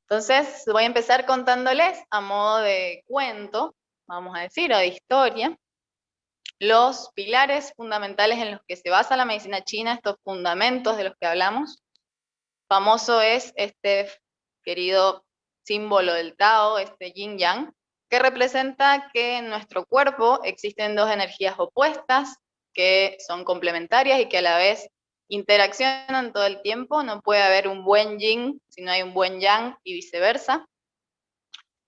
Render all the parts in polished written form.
Entonces voy a empezar contándoles a modo de cuento, vamos a decir, o de historia, los pilares fundamentales en los que se basa la medicina china, estos fundamentos de los que hablamos. Famoso es este querido símbolo del Tao, este Yin Yang, que representa que en nuestro cuerpo existen dos energías opuestas que son complementarias y que a la vez interaccionan todo el tiempo. No puede haber un buen Yin si no hay un buen Yang y viceversa.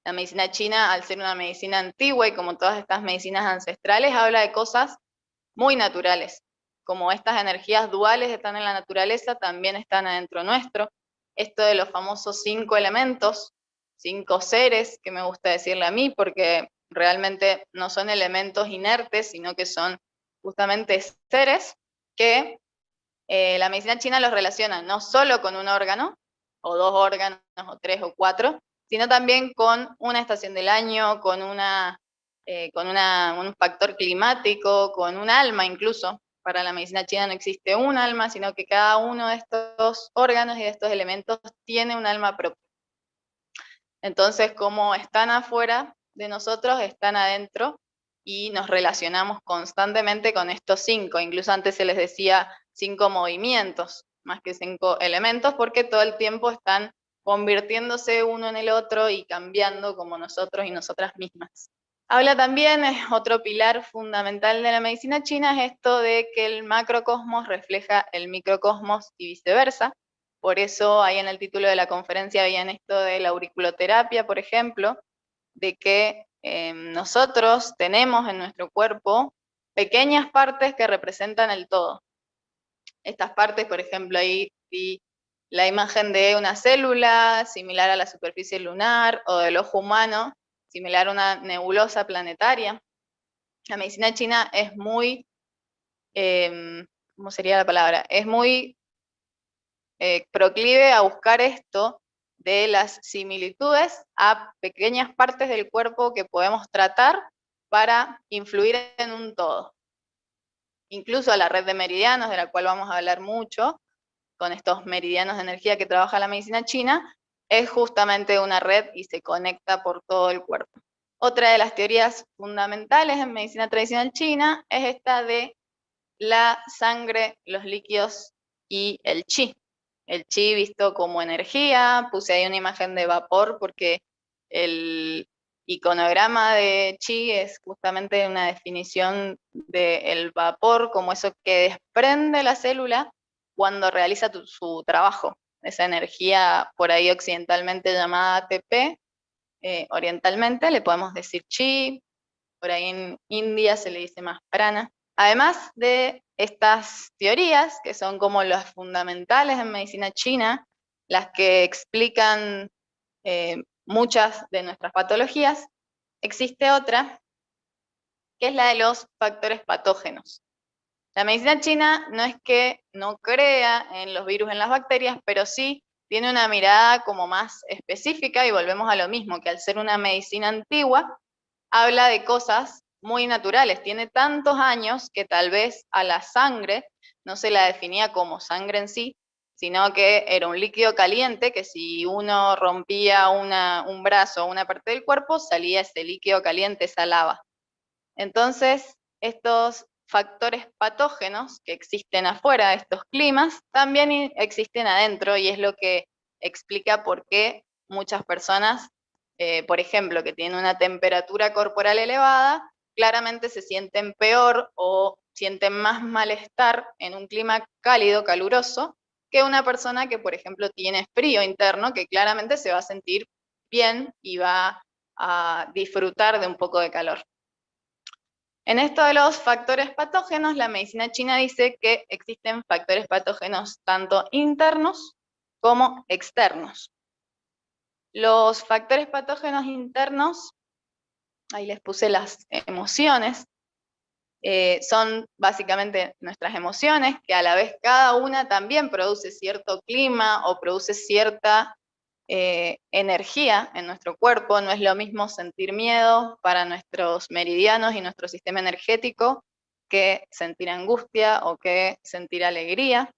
La medicina china, al ser una medicina antigua y como todas estas medicinas ancestrales, habla de cosas muy naturales. Como estas energías duales están en la naturaleza, también están adentro nuestro. Esto de los famosos 5 elementos, 5 seres, que me gusta decirle a mí, porque realmente no son elementos inertes, sino que son justamente seres que la medicina china los relaciona no solo con un órgano, o dos órganos, o tres, o cuatro, sino también con una estación del año, con un factor climático, con un alma incluso. Para la medicina china no existe un alma, sino que cada uno de estos órganos y de estos elementos tiene un alma propia. Entonces, como están afuera de nosotros, están adentro y nos relacionamos constantemente con estos 5. Incluso antes se les decía 5 movimientos, más que 5 elementos, porque todo el tiempo están convirtiéndose uno en el otro y cambiando como nosotros y nosotras mismas. Habla también, es otro pilar fundamental de la medicina china, es esto de que el macrocosmos refleja el microcosmos y viceversa. Por eso ahí en el título de la conferencia veían esto de la auriculoterapia, por ejemplo, de que nosotros tenemos en nuestro cuerpo pequeñas partes que representan el todo. Estas partes, por ejemplo, ahí vi la imagen de una célula similar a la superficie lunar o del ojo humano, similar a una nebulosa planetaria. La medicina china es muy, ¿cómo sería la palabra? Es muy proclive a buscar esto de las similitudes a pequeñas partes del cuerpo que podemos tratar para influir en un todo. Incluso a la red de meridianos, de la cual vamos a hablar mucho, con estos meridianos de energía que trabaja la medicina china, es justamente una red y se conecta por todo el cuerpo. Otra de las teorías fundamentales en medicina tradicional china es esta de la sangre, los líquidos y el chi. El chi visto como energía, puse ahí una imagen de vapor porque el iconograma de chi es justamente una definición del vapor como eso que desprende la célula cuando realiza su trabajo. Esa energía por ahí occidentalmente llamada ATP, orientalmente le podemos decir chi, por ahí en India se le dice más prana. Además de estas teorías, que son como las fundamentales en medicina china, las que explican muchas de nuestras patologías, existe otra, que es la de los factores patógenos. La medicina china no es que no crea en los virus, en las bacterias, pero sí tiene una mirada como más específica y volvemos a lo mismo, que al ser una medicina antigua, habla de cosas muy naturales. Tiene tantos años que tal vez a la sangre no se la definía como sangre en sí, sino que era un líquido caliente que si uno rompía un brazo o una parte del cuerpo, salía ese líquido caliente, esa lava. Entonces, estos factores patógenos que existen afuera de estos climas también existen adentro y es lo que explica por qué muchas personas, por ejemplo, que tienen una temperatura corporal elevada, claramente se sienten peor o sienten más malestar en un clima cálido, caluroso, que una persona que, por ejemplo, tiene frío interno, que claramente se va a sentir bien y va a disfrutar de un poco de calor. En esto de los factores patógenos, la medicina china dice que existen factores patógenos tanto internos como externos. Los factores patógenos internos, ahí les puse las emociones, son básicamente nuestras emociones, que a la vez cada una también produce cierto clima o produce cierta energía en nuestro cuerpo. No es lo mismo sentir miedo para nuestros meridianos y nuestro sistema energético que sentir angustia o que sentir alegría.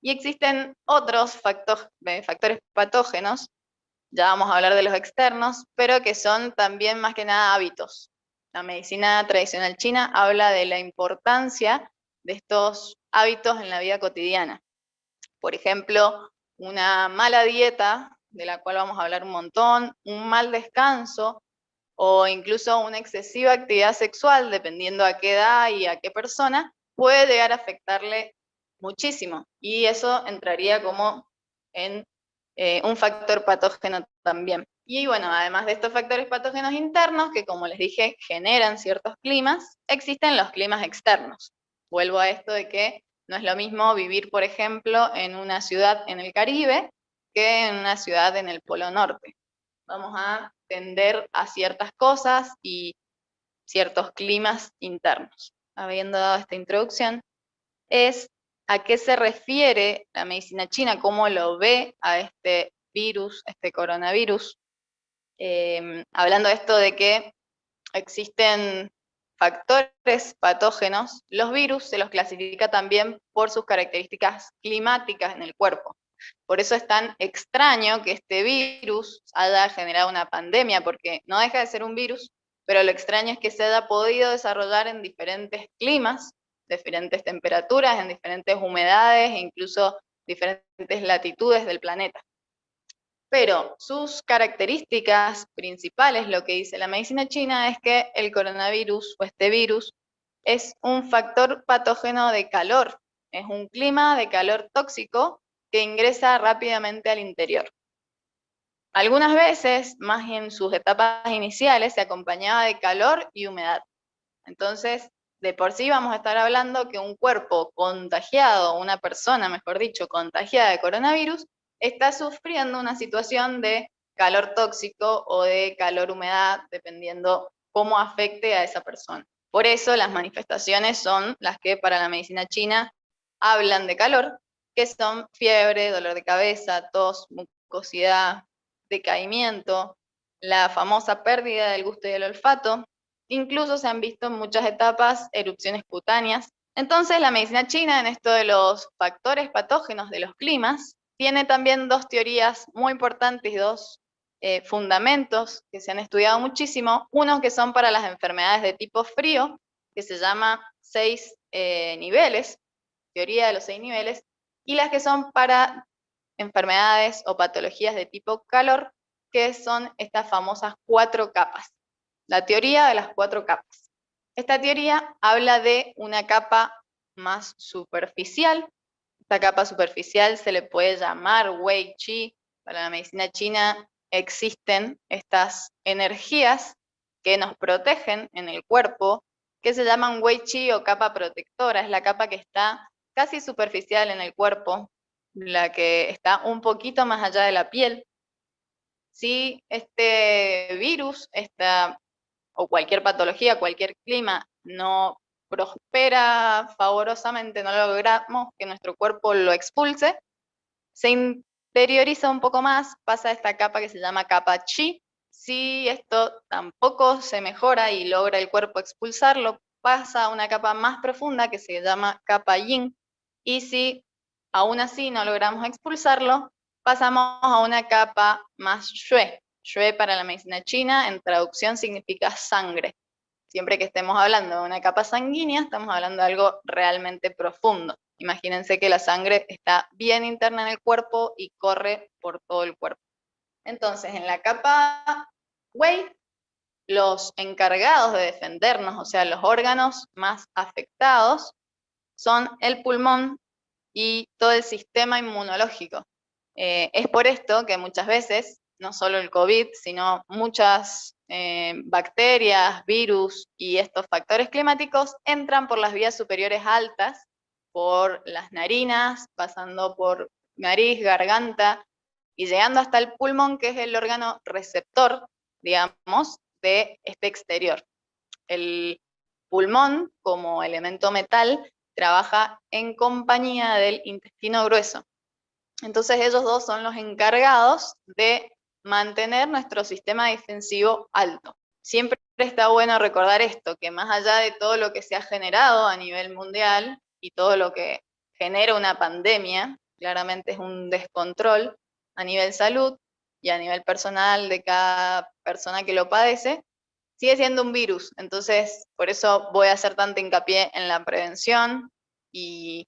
Y existen otros factores patógenos ya vamos a hablar de los externos, pero que son también más que nada hábitos. La medicina tradicional china habla de la importancia de estos hábitos en la vida cotidiana. Por ejemplo, una mala dieta, de la cual vamos a hablar un montón, un mal descanso o incluso una excesiva actividad sexual, dependiendo a qué edad y a qué persona, puede llegar a afectarle muchísimo. Y eso entraría como en un factor patógeno también. Y bueno, además de estos factores patógenos internos, que como les dije, generan ciertos climas, existen los climas externos. Vuelvo a esto de que no es lo mismo vivir, por ejemplo, en una ciudad en el Caribe que en una ciudad en el Polo Norte. Vamos a tender a ciertas cosas y ciertos climas internos. Habiendo dado esta introducción, es a qué se refiere la medicina china, cómo lo ve a este virus, este coronavirus. Hablando de esto de que existen factores patógenos, los virus se los clasifica también por sus características climáticas en el cuerpo. Por eso es tan extraño que este virus haya generado una pandemia, porque no deja de ser un virus, pero lo extraño es que se haya podido desarrollar en diferentes climas, diferentes temperaturas, en diferentes humedades e incluso diferentes latitudes del planeta. Pero sus características principales, lo que dice la medicina china, es que el coronavirus o este virus es un factor patógeno de calor, es un clima de calor tóxico que ingresa rápidamente al interior. Algunas veces, más en sus etapas iniciales, se acompañaba de calor y humedad. Entonces, de por sí vamos a estar hablando que un cuerpo contagiado, una persona, mejor dicho, contagiada de coronavirus, está sufriendo una situación de calor tóxico o de calor-humedad, dependiendo cómo afecte a esa persona. Por eso las manifestaciones son las que para la medicina china hablan de calor, que son fiebre, dolor de cabeza, tos, mucosidad, decaimiento, la famosa pérdida del gusto y del olfato. Incluso se han visto en muchas etapas erupciones cutáneas. Entonces, la medicina china, en esto de los factores patógenos de los climas, tiene también dos teorías muy importantes, dos fundamentos que se han estudiado muchísimo. Uno que son para las enfermedades de tipo frío, que se llama 6 niveles, teoría de los 6 niveles, y las que son para enfermedades o patologías de tipo calor, que son estas famosas 4 capas. La teoría de las 4 capas. Esta teoría habla de una capa más superficial. Esta capa superficial se le puede llamar Wei Qi. Para la medicina china existen estas energías que nos protegen en el cuerpo, que se llaman Wei Qi o capa protectora. Es la capa que está casi superficial en el cuerpo, la que está un poquito más allá de la piel. Si este virus, o cualquier patología, cualquier clima, no prospera favorosamente, no logramos que nuestro cuerpo lo expulse, se interioriza un poco más, pasa a esta capa que se llama capa Qi. Si esto tampoco se mejora y logra el cuerpo expulsarlo, pasa a una capa más profunda que se llama capa Yin. Y si aún así no logramos expulsarlo, pasamos a una capa más Xue. Xue para la medicina china, en traducción significa sangre. Siempre que estemos hablando de una capa sanguínea, estamos hablando de algo realmente profundo. Imagínense que la sangre está bien interna en el cuerpo y corre por todo el cuerpo. Entonces, en la capa Wei, los encargados de defendernos, o sea, los órganos más afectados, son el pulmón y todo el sistema inmunológico. Es por esto que muchas veces, no solo el COVID, sino muchas bacterias, virus y estos factores climáticos entran por las vías superiores altas, por las narinas, pasando por nariz, garganta y llegando hasta el pulmón, que es el órgano receptor, digamos, de este exterior. El pulmón, como elemento metal, trabaja en compañía del intestino grueso. Entonces ellos dos son los encargados de mantener nuestro sistema defensivo alto. Siempre está bueno recordar esto, que más allá de todo lo que se ha generado a nivel mundial y todo lo que genera una pandemia, claramente es un descontrol a nivel salud, y a nivel personal de cada persona que lo padece, sigue siendo un virus. Entonces, por eso voy a hacer tanto hincapié en la prevención y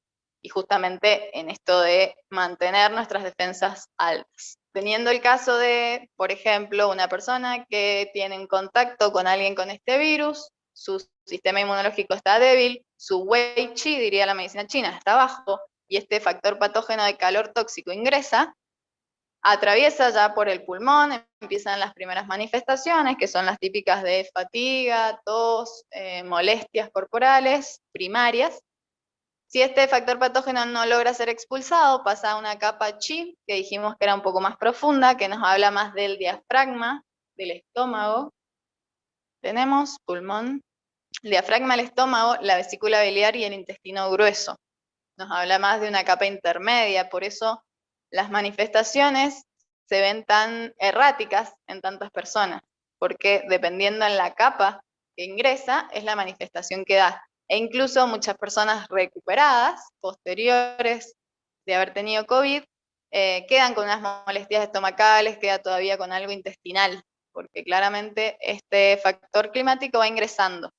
justamente en esto de mantener nuestras defensas altas. Teniendo el caso de, por ejemplo, una persona que tiene en contacto con alguien con este virus, su sistema inmunológico está débil, su Wei Qi, diría la medicina china, está bajo, y este factor patógeno de calor tóxico ingresa, atraviesa ya por el pulmón, empiezan las primeras manifestaciones, que son las típicas de fatiga, tos, molestias corporales primarias. Si este factor patógeno no logra ser expulsado, pasa a una capa Qi, que dijimos que era un poco más profunda, que nos habla más del diafragma, del estómago. Tenemos pulmón, el diafragma, el estómago, la vesícula biliar y el intestino grueso. Nos habla más de una capa intermedia, por eso las manifestaciones se ven tan erráticas en tantas personas, porque dependiendo en la capa que ingresa, es la manifestación que da. E incluso muchas personas recuperadas, posteriores de haber tenido COVID, quedan con unas molestias estomacales, queda todavía con algo intestinal, porque claramente este factor climático va ingresando.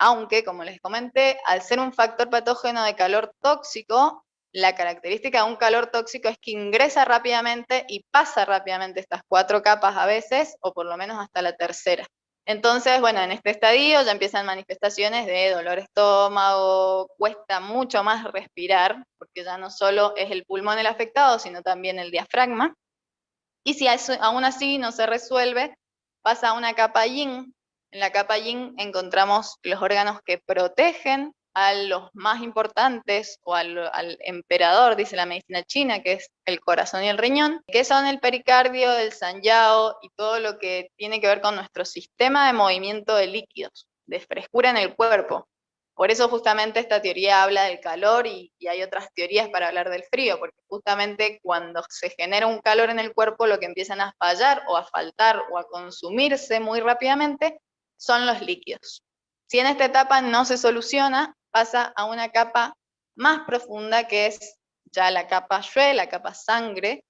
Aunque, como les comenté, al ser un factor patógeno de calor tóxico, la característica de un calor tóxico es que ingresa rápidamente y pasa rápidamente estas 4 capas a veces, o por lo menos hasta la tercera. Entonces, bueno, en este estadio ya empiezan manifestaciones de dolor de estómago, cuesta mucho más respirar, porque ya no solo es el pulmón el afectado, sino también el diafragma. Y si aún así no se resuelve, pasa a una capa yin. En la capa yin encontramos los órganos que protegen a los más importantes o al emperador, dice la medicina china, que es el corazón y el riñón, que son el pericardio, el sanyao y todo lo que tiene que ver con nuestro sistema de movimiento de líquidos, de frescura en el cuerpo. Por eso justamente esta teoría habla del calor y hay otras teorías para hablar del frío, porque justamente cuando se genera un calor en el cuerpo, lo que empiezan a fallar o a faltar o a consumirse muy rápidamente son los líquidos. Si en esta etapa no se soluciona, pasa a una capa más profunda, que es ya la capa Yue, la capa sangre,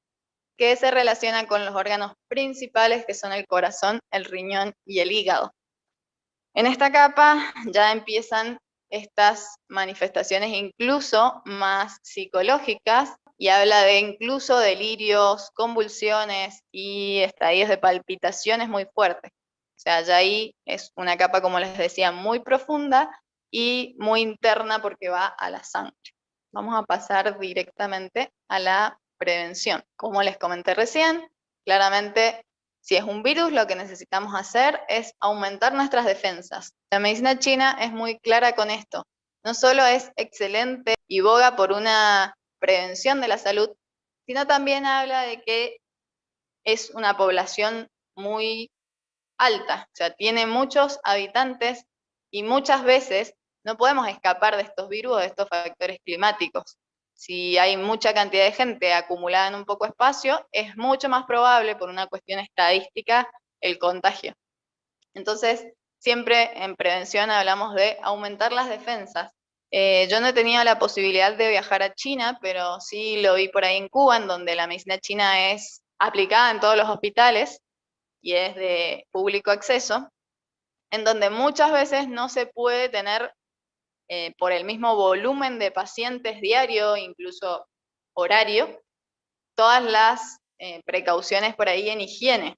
que se relaciona con los órganos principales, que son el corazón, el riñón y el hígado. En esta capa ya empiezan estas manifestaciones incluso más psicológicas y habla de incluso delirios, convulsiones y estadios de palpitaciones muy fuertes. O sea, ya ahí es una capa, como les decía, muy profunda y muy interna porque va a la sangre. Vamos a pasar directamente a la prevención. Como les comenté recién, claramente si es un virus, lo que necesitamos hacer es aumentar nuestras defensas. La medicina china es muy clara con esto. No solo es excelente y boga por una prevención de la salud, sino también habla de que es una población muy alta, o sea, tiene muchos habitantes y muchas veces no podemos escapar de estos virus o de estos factores climáticos. Si hay mucha cantidad de gente acumulada en un poco espacio, es mucho más probable, por una cuestión estadística, el contagio. Entonces, siempre en prevención hablamos de aumentar las defensas. Yo no he tenido la posibilidad de viajar a China, pero sí lo vi por ahí en Cuba, en donde la medicina china es aplicada en todos los hospitales y es de público acceso, en donde muchas veces no se puede tener, por el mismo volumen de pacientes diario, incluso horario, todas las precauciones por ahí en higiene.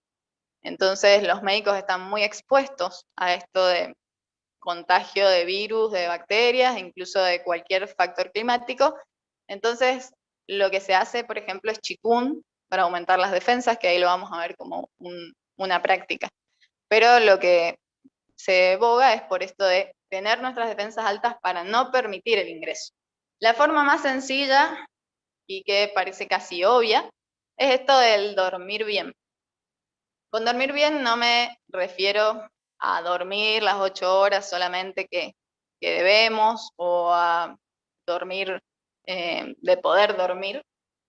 Entonces los médicos están muy expuestos a esto de contagio de virus, de bacterias, incluso de cualquier factor climático. Entonces lo que se hace, por ejemplo, es Qigong para aumentar las defensas, que ahí lo vamos a ver como una práctica. Pero lo que se boga es por esto de tener nuestras defensas altas para no permitir el ingreso. La forma más sencilla y que parece casi obvia es esto del dormir bien. Con dormir bien no me refiero a dormir las 8 horas solamente que debemos, o a dormir, de poder dormir,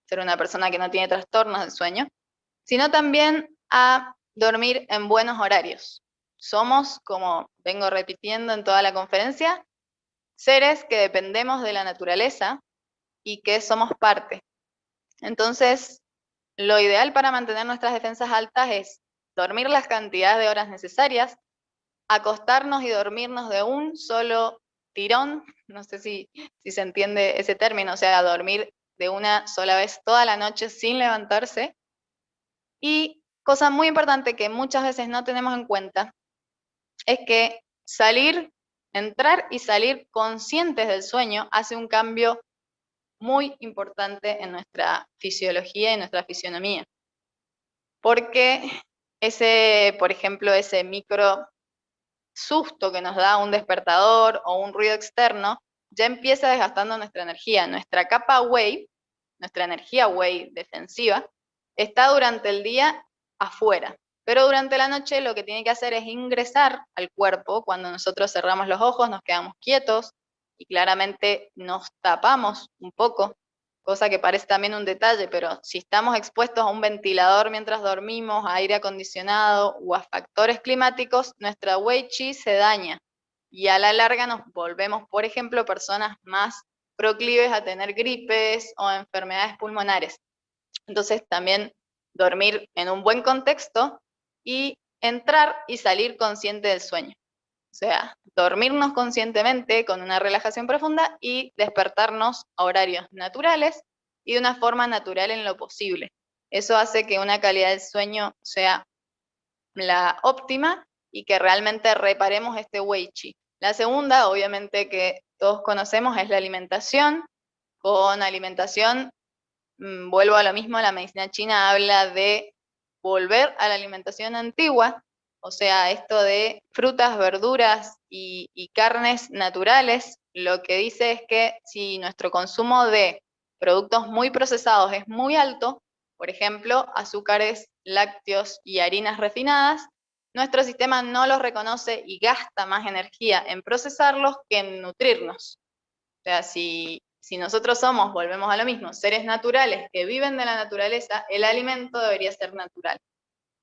ser una persona que no tiene trastornos del sueño, sino también a dormir en buenos horarios. Somos, como vengo repitiendo en toda la conferencia, seres que dependemos de la naturaleza y que somos parte. Entonces, lo ideal para mantener nuestras defensas altas es dormir las cantidades de horas necesarias, acostarnos y dormirnos de un solo tirón, no sé si se entiende ese término, o sea, dormir de una sola vez toda la noche sin levantarse. Y cosa muy importante que muchas veces no tenemos en cuenta, es que entrar y salir conscientes del sueño hace un cambio muy importante en nuestra fisiología y nuestra fisionomía. Porque por ejemplo, ese micro susto que nos da un despertador o un ruido externo, ya empieza desgastando nuestra energía. Nuestra capa wave, nuestra energía wave defensiva, está durante el día afuera. Pero durante la noche lo que tiene que hacer es ingresar al cuerpo. Cuando nosotros cerramos los ojos, nos quedamos quietos y claramente nos tapamos un poco, cosa que parece también un detalle, pero si estamos expuestos a un ventilador mientras dormimos, a aire acondicionado o a factores climáticos, nuestra Wei Qi se daña y a la larga nos volvemos, por ejemplo, personas más proclives a tener gripes o enfermedades pulmonares. Entonces también dormir en un buen contexto y entrar y salir consciente del sueño. O sea, dormirnos conscientemente con una relajación profunda y despertarnos a horarios naturales y de una forma natural en lo posible. Eso hace que una calidad del sueño sea la óptima y que realmente reparemos este Wei Qi. La segunda, obviamente que todos conocemos, es la alimentación. Con alimentación, vuelvo a lo mismo, la medicina china habla de volver a la alimentación antigua, o sea, esto de frutas, verduras y carnes naturales, lo que dice es que si nuestro consumo de productos muy procesados es muy alto, por ejemplo, azúcares, lácteos y harinas refinadas, nuestro sistema no los reconoce y gasta más energía en procesarlos que en nutrirnos. O sea, si nosotros volvemos a lo mismo, seres naturales que viven de la naturaleza, el alimento debería ser natural.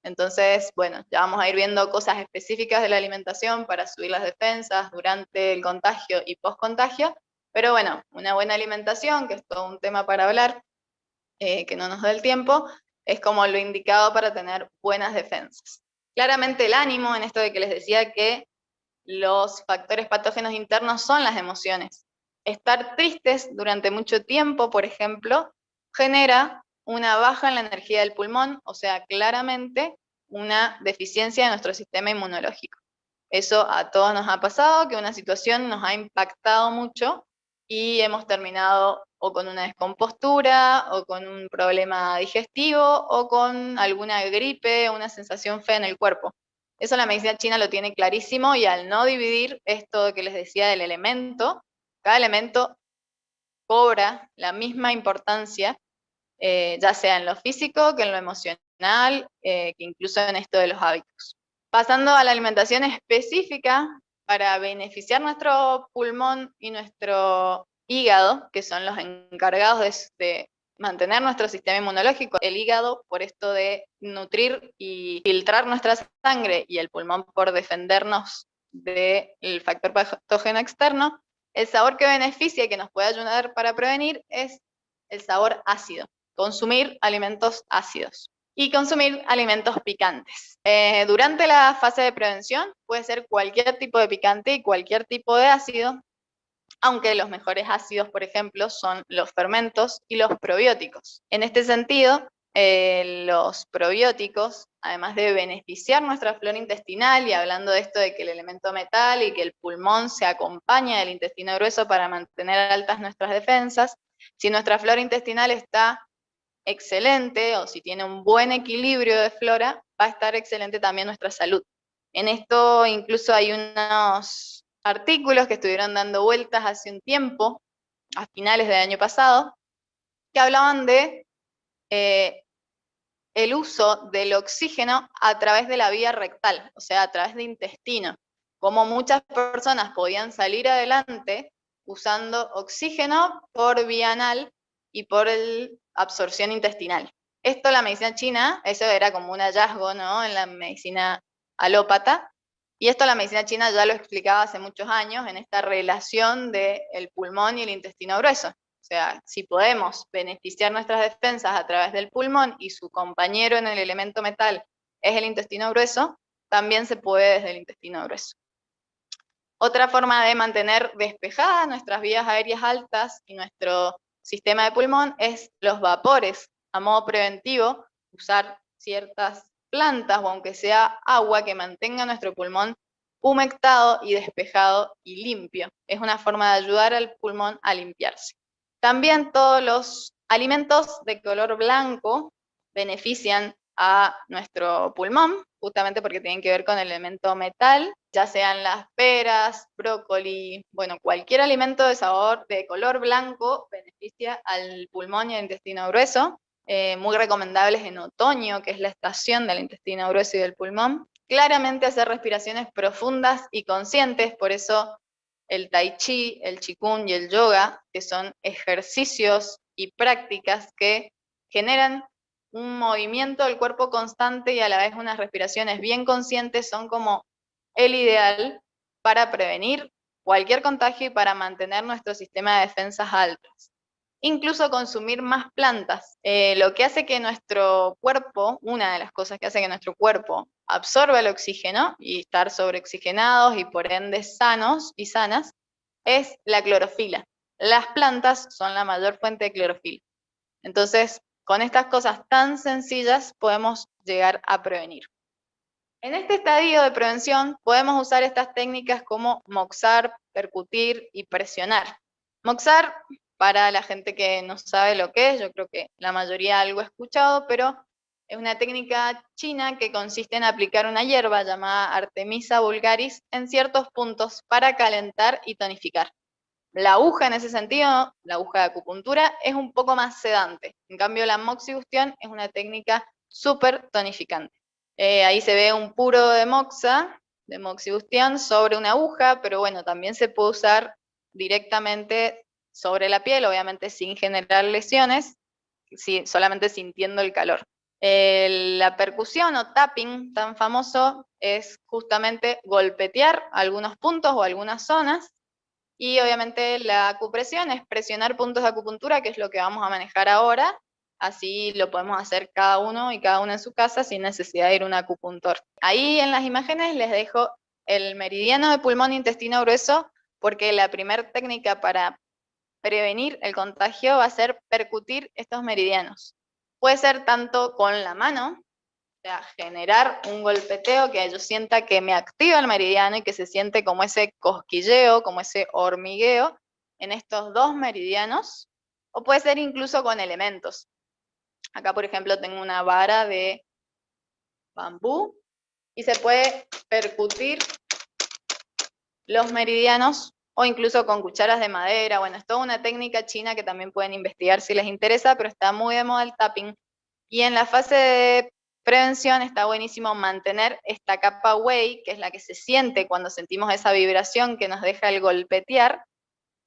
Entonces, bueno, ya vamos a ir viendo cosas específicas de la alimentación para subir las defensas durante el contagio y post-contagio, pero bueno, una buena alimentación, que es todo un tema para hablar, que no nos da el tiempo, es como lo indicado para tener buenas defensas. Claramente el ánimo, en esto de que les decía que los factores patógenos internos son las emociones. Estar tristes durante mucho tiempo, por ejemplo, genera una baja en la energía del pulmón, o sea, claramente una deficiencia de nuestro sistema inmunológico. Eso a todos nos ha pasado, que una situación nos ha impactado mucho y hemos terminado o con una descompostura, o con un problema digestivo, o con alguna gripe, una sensación fea en el cuerpo. Eso la medicina china lo tiene clarísimo, y al no dividir esto que les decía del elemento, cada elemento cobra la misma importancia, ya sea en lo físico que en lo emocional, que incluso en esto de los hábitos. Pasando a la alimentación específica para beneficiar nuestro pulmón y nuestro hígado, que son los encargados de mantener nuestro sistema inmunológico. El hígado por esto de nutrir y filtrar nuestra sangre, y el pulmón por defendernos del factor patógeno externo. El sabor que beneficia y que nos puede ayudar para prevenir es el sabor ácido. Consumir alimentos ácidos y consumir alimentos picantes. Durante la fase de prevención puede ser cualquier tipo de picante y cualquier tipo de ácido, aunque los mejores ácidos, por ejemplo, son los fermentos y los probióticos. En este sentido, los probióticos, además de beneficiar nuestra flora intestinal, y hablando de esto de que el elemento metal y que el pulmón se acompaña del intestino grueso para mantener altas nuestras defensas, si nuestra flora intestinal está excelente, o si tiene un buen equilibrio de flora, va a estar excelente también nuestra salud. En esto incluso hay unos artículos que estuvieron dando vueltas hace un tiempo, a finales del año pasado, que hablaban de el uso del oxígeno a través de la vía rectal, o sea, a través de intestino, como muchas personas podían salir adelante usando oxígeno por vía anal y por absorción intestinal. Esto la medicina china, eso era como un hallazgo, ¿no?, en la medicina alópata, y esto la medicina china ya lo explicaba hace muchos años en esta relación del pulmón y el intestino grueso. sea, si podemos beneficiar nuestras defensas a través del pulmón y su compañero en el elemento metal es el intestino grueso, también se puede desde el intestino grueso. Otra forma de mantener despejadas nuestras vías aéreas altas y nuestro sistema de pulmón es los vapores. A modo preventivo, usar ciertas plantas o aunque sea agua que mantenga nuestro pulmón humectado y despejado y limpio. Es una forma de ayudar al pulmón a limpiarse. También todos los alimentos de color blanco benefician a nuestro pulmón, justamente porque tienen que ver con el elemento metal, ya sean las peras, brócoli, bueno, cualquier alimento de sabor de color blanco beneficia al pulmón y al intestino grueso, muy recomendables en otoño, que es la estación del intestino grueso y del pulmón. Claramente hacer respiraciones profundas y conscientes, por eso el tai chi, el qigong y el yoga, que son ejercicios y prácticas que generan un movimiento del cuerpo constante y a la vez unas respiraciones bien conscientes, son como el ideal para prevenir cualquier contagio y para mantener nuestro sistema de defensas altas. Incluso consumir más plantas, lo que hace que nuestro cuerpo, una de las cosas que hace que nuestro cuerpo absorba el oxígeno y estar sobreoxigenados y por ende sanos y sanas, es la clorofila. Las plantas son la mayor fuente de clorofila. Entonces, con estas cosas tan sencillas podemos llegar a prevenir. En este estadio de prevención podemos usar estas técnicas como moxar, percutir y presionar. Moxar, para la gente que no sabe lo que es, yo creo que la mayoría algo ha escuchado, pero es una técnica china que consiste en aplicar una hierba llamada Artemisa vulgaris en ciertos puntos para calentar y tonificar. La aguja en ese sentido, la aguja de acupuntura, es un poco más sedante. En cambio, la moxibustión es una técnica súper tonificante. Ahí se ve un puro de moxa, de moxibustión, sobre una aguja, pero bueno, también se puede usar directamente sobre la piel, obviamente sin generar lesiones, solamente sintiendo el calor. La percusión o tapping tan famoso es justamente golpetear algunos puntos o algunas zonas. Y obviamente la acupresión es presionar puntos de acupuntura, que es lo que vamos a manejar ahora. Así lo podemos hacer cada uno y cada una en su casa sin necesidad de ir a un acupuntor. Ahí en las imágenes les dejo el meridiano de pulmón e intestino grueso, porque la primera técnica para prevenir el contagio va a ser percutir estos meridianos. Puede ser tanto con la mano, o sea, generar un golpeteo que yo sienta que me activa el meridiano y que se siente como ese cosquilleo, como ese hormigueo en estos dos meridianos, o puede ser incluso con elementos. Acá, por ejemplo, tengo una vara de bambú y se puede percutir los meridianos o incluso con cucharas de madera. Bueno, es toda una técnica china que también pueden investigar si les interesa, pero está muy de moda el tapping. Y en la fase de prevención está buenísimo mantener esta capa Wei, que es la que se siente cuando sentimos esa vibración que nos deja el golpetear,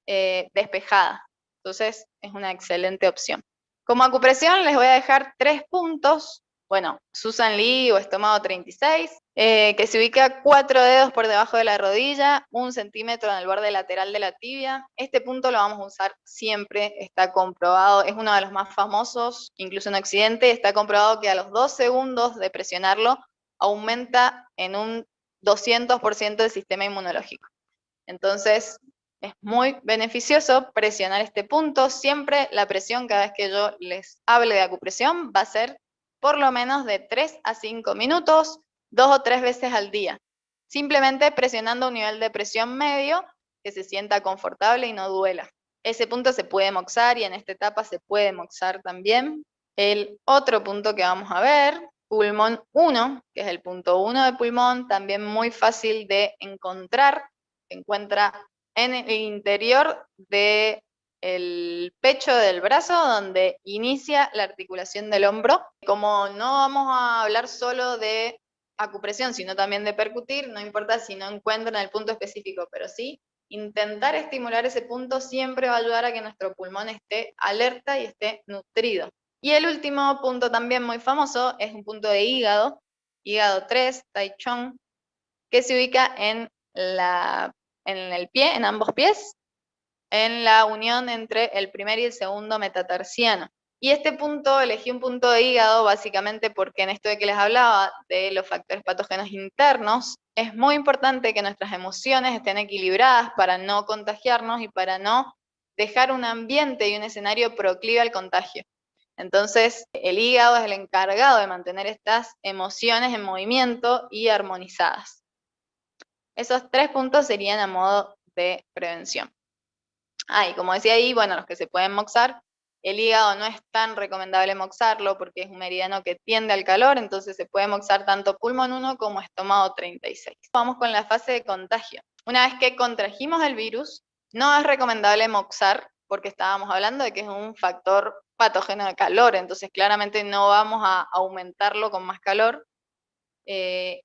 despejada. Entonces es una excelente opción. Como acupresión les voy a dejar 3 puntos. Bueno, Susan Lee o estómago 36, que se ubica 4 dedos por debajo de la rodilla, 1 centímetro en el borde lateral de la tibia. Este punto lo vamos a usar siempre, está comprobado, es uno de los más famosos, incluso en Occidente, está comprobado que a los 2 segundos de presionarlo aumenta en un 200% el sistema inmunológico. Entonces, es muy beneficioso presionar este punto. Siempre la presión, cada vez que yo les hable de acupresión, va a ser por lo menos de 3 a 5 minutos, 2 o 3 veces al día. Simplemente presionando un nivel de presión medio que se sienta confortable y no duela. Ese punto se puede moxar y en esta etapa se puede moxar también. El otro punto que vamos a ver, pulmón 1, que es el punto 1 de pulmón, también muy fácil de encontrar. Se encuentra en el interior del pecho del brazo, donde inicia la articulación del hombro. Como no vamos a hablar solo de acupresión, sino también de percutir, no importa si no encuentran el punto específico, pero sí, intentar estimular ese punto siempre va a ayudar a que nuestro pulmón esté alerta y esté nutrido. Y el último punto también muy famoso es un punto de hígado, hígado 3, Tai Chong, que se ubica en el pie, en ambos pies, en la unión entre el primer y el segundo metatarsiano. Y este punto, elegí un punto de hígado básicamente porque en esto de que les hablaba de los factores patógenos internos, es muy importante que nuestras emociones estén equilibradas para no contagiarnos y para no dejar un ambiente y un escenario proclive al contagio. Entonces, el hígado es el encargado de mantener estas emociones en movimiento y armonizadas. Esos 3 puntos serían a modo de prevención. Y como decía ahí, bueno, los que se pueden moxar, el hígado no es tan recomendable moxarlo porque es un meridiano que tiende al calor, entonces se puede moxar tanto pulmón 1 como estómago 36. Vamos con la fase de contagio. Una vez que contrajimos el virus, no es recomendable moxar porque estábamos hablando de que es un factor patógeno de calor, entonces claramente no vamos a aumentarlo con más calor,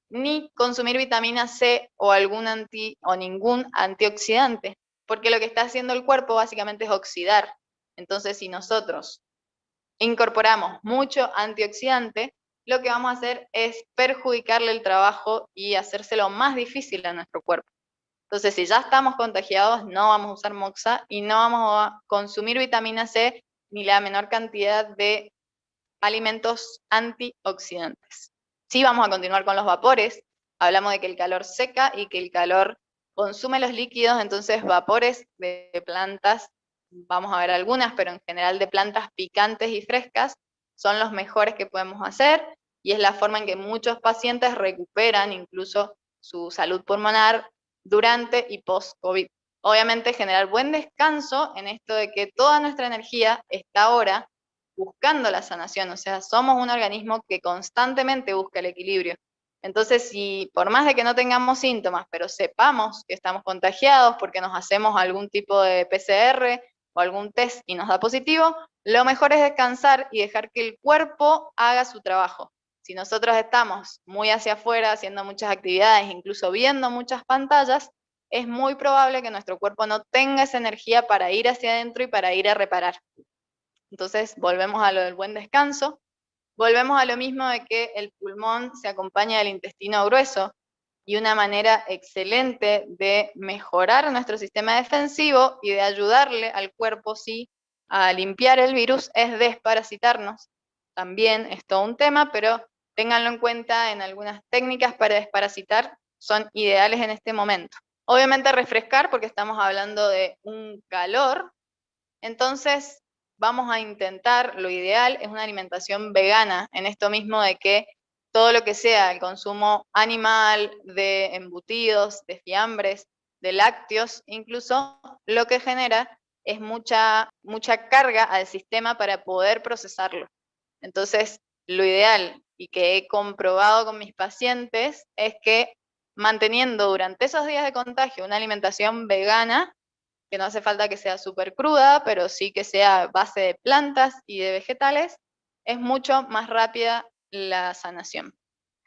ni consumir vitamina C o ningún antioxidante, porque lo que está haciendo el cuerpo básicamente es oxidar. Entonces, si nosotros incorporamos mucho antioxidante, lo que vamos a hacer es perjudicarle el trabajo y hacérselo más difícil a nuestro cuerpo. Entonces, si ya estamos contagiados, no vamos a usar moxa y no vamos a consumir vitamina C ni la menor cantidad de alimentos antioxidantes. Sí, vamos a continuar con los vapores. Hablamos de que el calor seca y que el calor consume los líquidos, entonces vapores de plantas, vamos a ver algunas, pero en general de plantas picantes y frescas, son los mejores que podemos hacer y es la forma en que muchos pacientes recuperan incluso su salud pulmonar durante y post-COVID. Obviamente generar buen descanso en esto de que toda nuestra energía está ahora buscando la sanación, o sea, somos un organismo que constantemente busca el equilibrio. Entonces, si por más de que no tengamos síntomas, pero sepamos que estamos contagiados porque nos hacemos algún tipo de PCR o algún test y nos da positivo, lo mejor es descansar y dejar que el cuerpo haga su trabajo. Si nosotros estamos muy hacia afuera, haciendo muchas actividades, incluso viendo muchas pantallas, es muy probable que nuestro cuerpo no tenga esa energía para ir hacia adentro y para ir a reparar. Entonces, volvemos a lo del buen descanso, volvemos a lo mismo de que el pulmón se acompaña del intestino grueso y una manera excelente de mejorar nuestro sistema defensivo y de ayudarle al cuerpo, sí, a limpiar el virus es desparasitarnos. También es todo un tema, pero ténganlo en cuenta, en algunas técnicas para desparasitar son ideales en este momento. Obviamente refrescar porque estamos hablando de un calor, entonces vamos a intentar, lo ideal es una alimentación vegana, en esto mismo de que todo lo que sea el consumo animal, de embutidos, de fiambres, de lácteos, incluso lo que genera es mucha carga al sistema para poder procesarlo. Entonces, lo ideal y que he comprobado con mis pacientes es que manteniendo durante esos días de contagio una alimentación vegana, que no hace falta que sea súper cruda, pero sí que sea base de plantas y de vegetales, es mucho más rápida la sanación.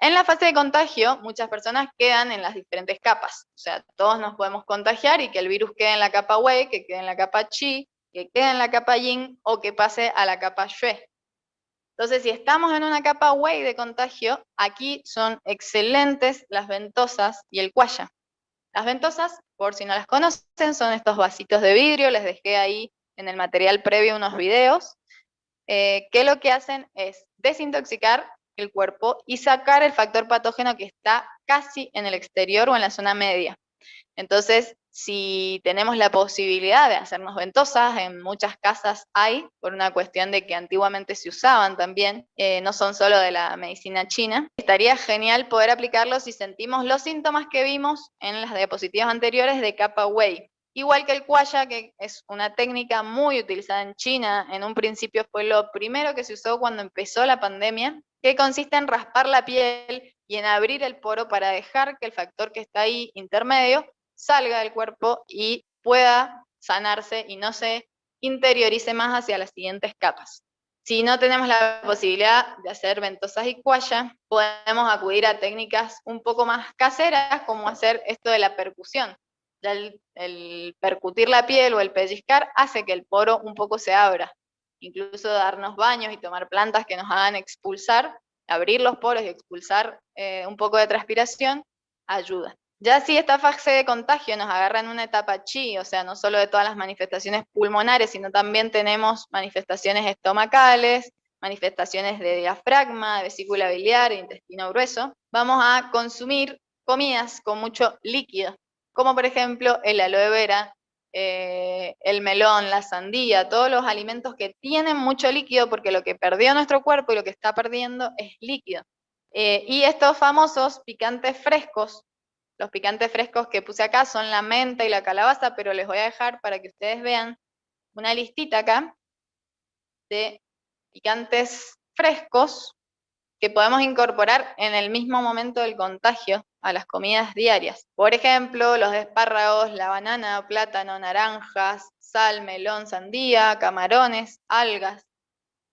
En la fase de contagio, muchas personas quedan en las diferentes capas, o sea, todos nos podemos contagiar y que el virus quede en la capa Wei, que quede en la capa Qi, que quede en la capa Yin o que pase a la capa Xue. Entonces, si estamos en una capa Wei de contagio, aquí son excelentes las ventosas y el cuaya. Las ventosas, por si no las conocen, son estos vasitos de vidrio, les dejé ahí en el material previo unos videos, que lo que hacen es desintoxicar el cuerpo y sacar el factor patógeno que está casi en el exterior o en la zona media. Entonces, si tenemos la posibilidad de hacernos ventosas, en muchas casas hay, por una cuestión de que antiguamente se usaban también, no son solo de la medicina china, estaría genial poder aplicarlo si sentimos los síntomas que vimos en las diapositivas anteriores de capa Wei. Igual que el Kuaya, que es una técnica muy utilizada en China, en un principio fue lo primero que se usó cuando empezó la pandemia, que consiste en raspar la piel y en abrir el poro para dejar que el factor que está ahí intermedio salga del cuerpo y pueda sanarse y no se interiorice más hacia las siguientes capas. Si no tenemos la posibilidad de hacer ventosas y cuaya, podemos acudir a técnicas un poco más caseras, como hacer esto de la percusión. Ya el percutir la piel o el pellizcar hace que el poro un poco se abra. Incluso darnos baños y tomar plantas que nos hagan expulsar, abrir los poros y expulsar un poco de transpiración, ayuda. Ya si esta fase de contagio nos agarra en una etapa chi, o sea, no solo de todas las manifestaciones pulmonares, sino también tenemos manifestaciones estomacales, manifestaciones de diafragma, de vesícula biliar, de intestino grueso, vamos a consumir comidas con mucho líquido, como por ejemplo el aloe vera, el melón, la sandía, todos los alimentos que tienen mucho líquido, porque lo que perdió nuestro cuerpo y lo que está perdiendo es líquido. Y estos famosos picantes frescos, los picantes frescos que puse acá son la menta y la calabaza, pero les voy a dejar para que ustedes vean una listita acá de picantes frescos que podemos incorporar en el mismo momento del contagio a las comidas diarias. Por ejemplo, los espárragos, la banana, plátano, naranjas, sal, melón, sandía, camarones, algas,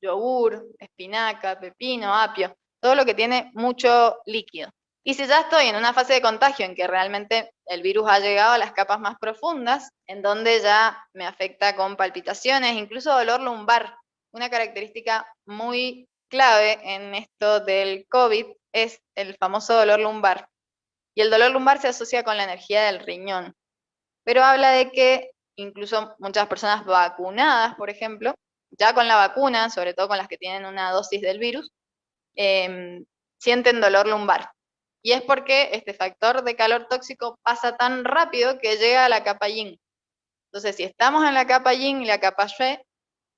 yogur, espinaca, pepino, apio, todo lo que tiene mucho líquido. Y si ya estoy en una fase de contagio en que realmente el virus ha llegado a las capas más profundas, en donde ya me afecta con palpitaciones, incluso dolor lumbar, una característica muy clave en esto del COVID es el famoso dolor lumbar. Y el dolor lumbar se asocia con la energía del riñón, pero habla de que incluso muchas personas vacunadas, por ejemplo, ya con la vacuna, sobre todo con las que tienen una dosis del virus, sienten dolor lumbar. Y es porque este factor de calor tóxico pasa tan rápido que llega a la capa yin. Entonces, si estamos en la capa yin y la capa shui,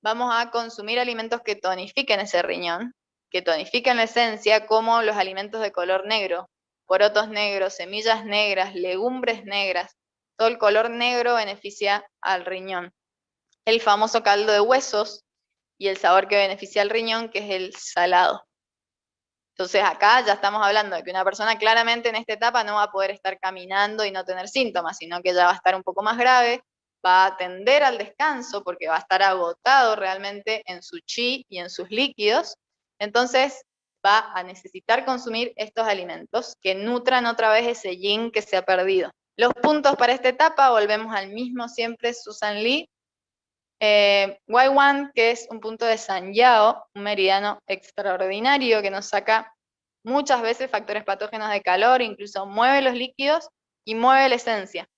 vamos a consumir alimentos que tonifiquen ese riñón, que tonifiquen la esencia, como los alimentos de color negro, porotos negros, semillas negras, legumbres negras. Todo el color negro beneficia al riñón. El famoso caldo de huesos y el sabor que beneficia al riñón, que es el salado. Entonces acá ya estamos hablando de que una persona claramente en esta etapa no va a poder estar caminando y no tener síntomas, sino que ya va a estar un poco más grave, va a tender al descanso porque va a estar agotado realmente en su chi y en sus líquidos. Entonces va a necesitar consumir estos alimentos que nutran otra vez ese yin que se ha perdido. Los puntos para esta etapa, volvemos al mismo siempre, Susan Lee. Y1, que es un punto de San Yao, un meridiano extraordinario que nos saca muchas veces factores patógenos de calor, incluso mueve los líquidos y mueve la esencia.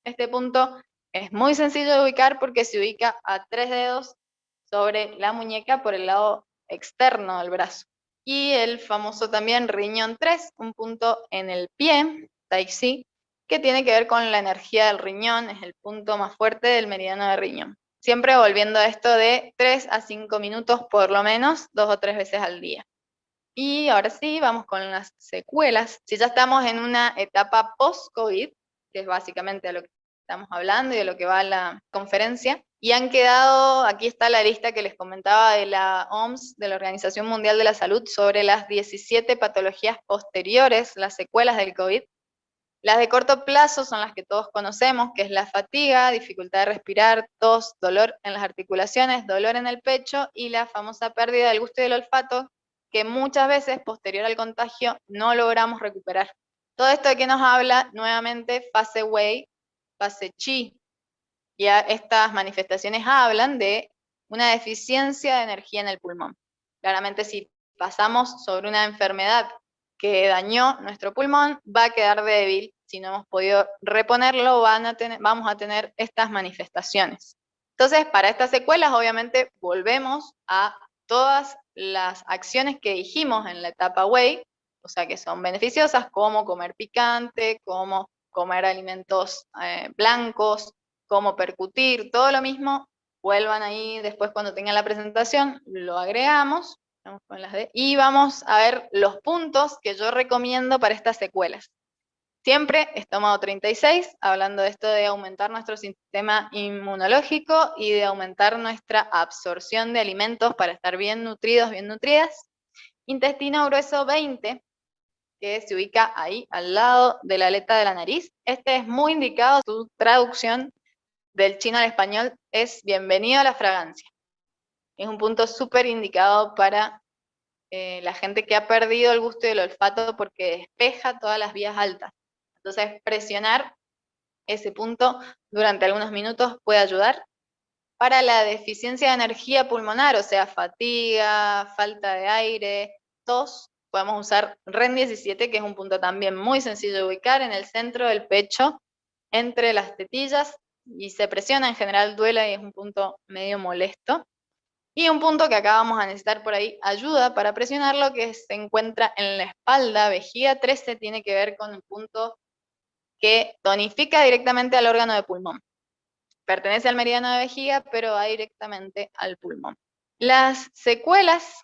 Este punto es muy sencillo de ubicar porque se ubica a 3 dedos sobre la muñeca por el lado externo del brazo. Y el famoso también riñón 3, un punto en el pie, Tai Chi, que tiene que ver con la energía del riñón, es el punto más fuerte del meridiano de riñón. Siempre volviendo a esto de 3 a 5 minutos por lo menos, 2 o 3 veces al día. Y ahora sí, vamos con las secuelas. Si ya estamos en una etapa post-COVID, que es básicamente a lo que estamos hablando y de lo que va la conferencia, y han quedado, aquí está la lista que les comentaba de la OMS, de la Organización Mundial de la Salud, sobre las 17 patologías posteriores, las secuelas del COVID. Las de corto plazo son las que todos conocemos, que es la fatiga, dificultad de respirar, tos, dolor en las articulaciones, dolor en el pecho y la famosa pérdida del gusto y del olfato, que muchas veces posterior al contagio no logramos recuperar. Todo esto de que nos habla nuevamente fase Wei, fase Qi. Y estas manifestaciones hablan de una deficiencia de energía en el pulmón. Claramente si pasamos sobre una enfermedad que dañó nuestro pulmón, va a quedar débil. Si no hemos podido reponerlo, vamos a tener estas manifestaciones. Entonces, para estas secuelas, obviamente, volvemos a todas las acciones que dijimos en la etapa Wei, o sea, que son beneficiosas, como comer picante, como comer alimentos blancos, cómo percutir, todo lo mismo. Vuelvan ahí después cuando tengan la presentación, lo agregamos. Vamos con las y vamos a ver los puntos que yo recomiendo para estas secuelas. Siempre estómago 36, hablando de esto de aumentar nuestro sistema inmunológico y de aumentar nuestra absorción de alimentos para estar bien nutridos, bien nutridas. Intestino grueso 20, que se ubica ahí al lado de la aleta de la nariz. Este es muy indicado, su traducción del chino al español es bienvenido a la fragancia. Es un punto súper indicado para la gente que ha perdido el gusto y el olfato porque despeja todas las vías altas. Entonces, presionar ese punto durante algunos minutos puede ayudar. Para la deficiencia de energía pulmonar, o sea, fatiga, falta de aire, tos, podemos usar REN 17, que es un punto también muy sencillo de ubicar en el centro del pecho, entre las tetillas, y se presiona, en general duele y es un punto medio molesto. Y un punto que acá vamos a necesitar por ahí ayuda para presionarlo, que se encuentra en la espalda, vejiga 13, tiene que ver con un punto que tonifica directamente al órgano de pulmón. Pertenece al meridiano de vejiga, pero va directamente al pulmón. Las secuelas